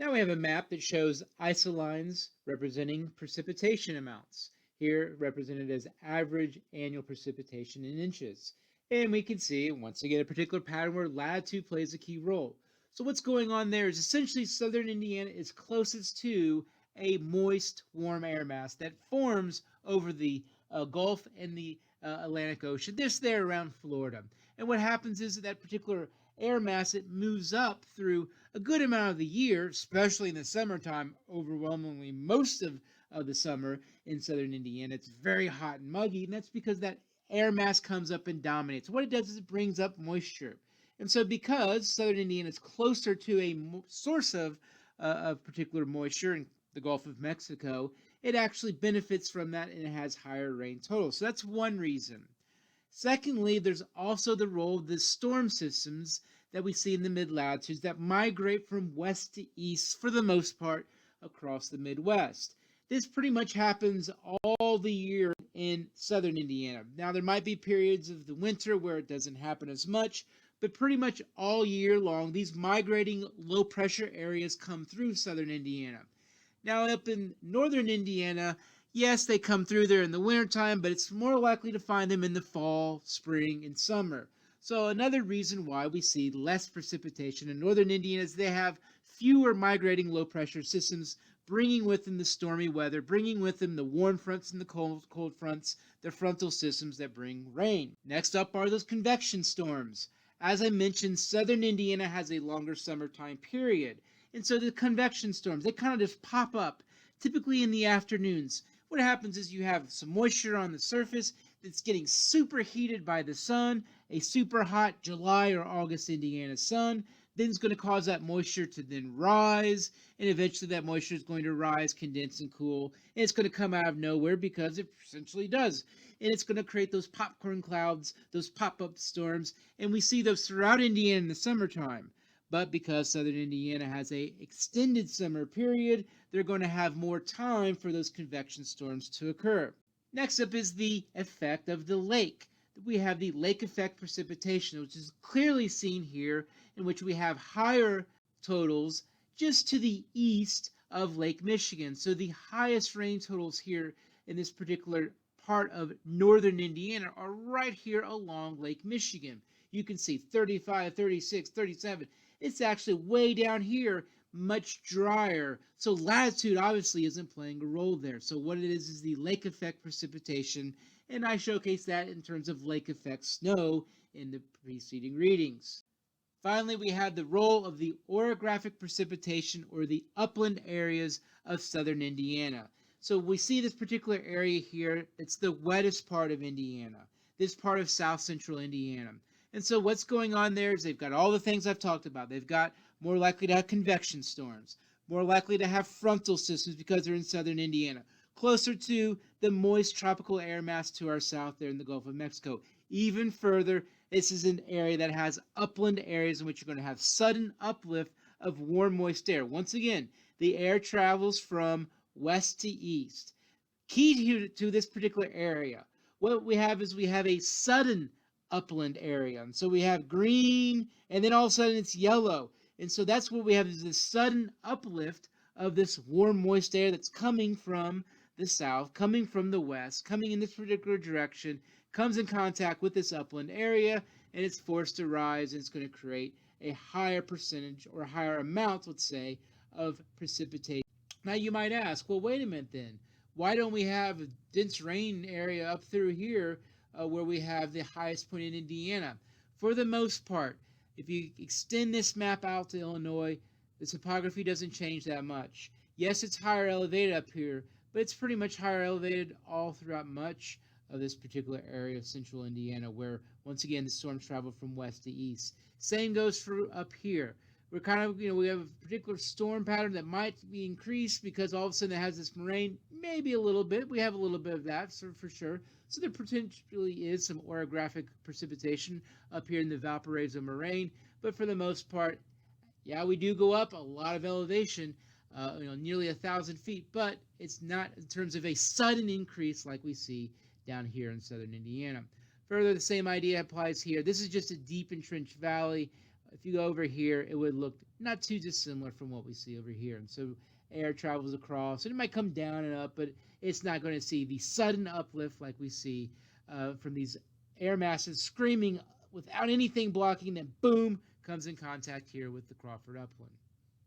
Now we have a map that shows isolines representing precipitation amounts, here represented as average annual precipitation in inches. And we can see, once again, a particular pattern where latitude plays a key role. So what's going on there is essentially southern Indiana is closest to a moist, warm air mass that forms over the Gulf and the Atlantic Ocean, this there around Florida. And what happens is that particular air mass, it moves up through a good amount of the year, especially in the summertime, overwhelmingly most of the summer in southern Indiana. It's very hot and muggy, and that's because that air mass comes up and dominates. What it does is it brings up moisture. And so because southern Indiana is closer to a source of particular moisture in the Gulf of Mexico, it actually benefits from that and it has higher rain total. So that's one reason. Secondly, there's also the role of the storm systems that we see in the mid-latitudes that migrate from west to east for the most part across the Midwest. This pretty much happens all the year in southern Indiana. Now, there might be periods of the winter where it doesn't happen as much, but pretty much all year long, these migrating low-pressure areas come through southern Indiana. Now, up in northern Indiana, yes, they come through there in the wintertime, but it's more likely to find them in the fall, spring, and summer. So another reason why we see less precipitation in northern Indiana is they have fewer migrating low-pressure systems, bringing with them the stormy weather, bringing with them the warm fronts and the cold fronts, the frontal systems that bring rain. Next up are those convection storms. As I mentioned, southern Indiana has a longer summertime period. And so the convection storms, they kind of just pop up, typically in the afternoons. What happens is you have some moisture on the surface that's getting superheated by the sun, a super hot July or August Indiana sun. Then it's going to cause that moisture to then rise, and eventually that moisture is going to rise, condense, and cool. And it's going to come out of nowhere because it essentially does. And it's going to create those popcorn clouds, those pop-up storms, and we see those throughout Indiana in the summertime. But because southern Indiana has a extended summer period, they're going to have more time for those convection storms to occur. Next up is the effect of the lake. We have the lake effect precipitation, which is clearly seen here, in which we have higher totals just to the east of Lake Michigan. So the highest rain totals here in this particular part of northern Indiana are right here along Lake Michigan. You can see 35, 36, 37. It's actually way down here, much drier. So latitude obviously isn't playing a role there. So what it is the lake effect precipitation, and I showcase that in terms of lake effect snow in the preceding readings. Finally, we have the role of the orographic precipitation or the upland areas of southern Indiana. So we see this particular area here, it's the wettest part of Indiana, this part of south central Indiana. And so what's going on there is they've got all the things I've talked about. They've got more likely to have convection storms, more likely to have frontal systems because they're in southern Indiana, closer to the moist tropical air mass to our south there in the Gulf of Mexico. Even further, this is an area that has upland areas in which you're going to have sudden uplift of warm, moist air. Once again, the air travels from west to east. Key to this particular area, what we have is we have a sudden upland area. And so we have green, and then all of a sudden it's yellow. And so that's what we have is this sudden uplift of this warm, moist air that's coming from the south, coming from the west, coming in this particular direction, comes in contact with this upland area, and it's forced to rise, and it's going to create a higher percentage or a higher amount, let's say, of precipitation. Now you might ask, well, wait a minute then. Why don't we have a dense rain area up through here where we have the highest point in Indiana? For the most part, if you extend this map out to Illinois, the topography doesn't change that much. Yes, it's higher elevated up here, but it's pretty much higher elevated all throughout much of this particular area of central Indiana, where, once again, the storms travel from west to east. Same goes for up here. We're kind of, we have a particular storm pattern that might be increased because all of a sudden it has this moraine, maybe a little bit. We have a little bit of that for sure. So there potentially is some orographic precipitation up here in the Valparaiso moraine, but for the most part, yeah, we do go up a lot of elevation, nearly 1,000 feet, but it's not in terms of a sudden increase like we see down here in southern Indiana. Further, the same idea applies here. This is just a deep entrenched valley. If you go over here, it would look not too dissimilar from what we see over here. And so air travels across, and it might come down and up, but it's not going to see the sudden uplift like we see from these air masses screaming without anything blocking, then boom, comes in contact here with the Crawford Upland.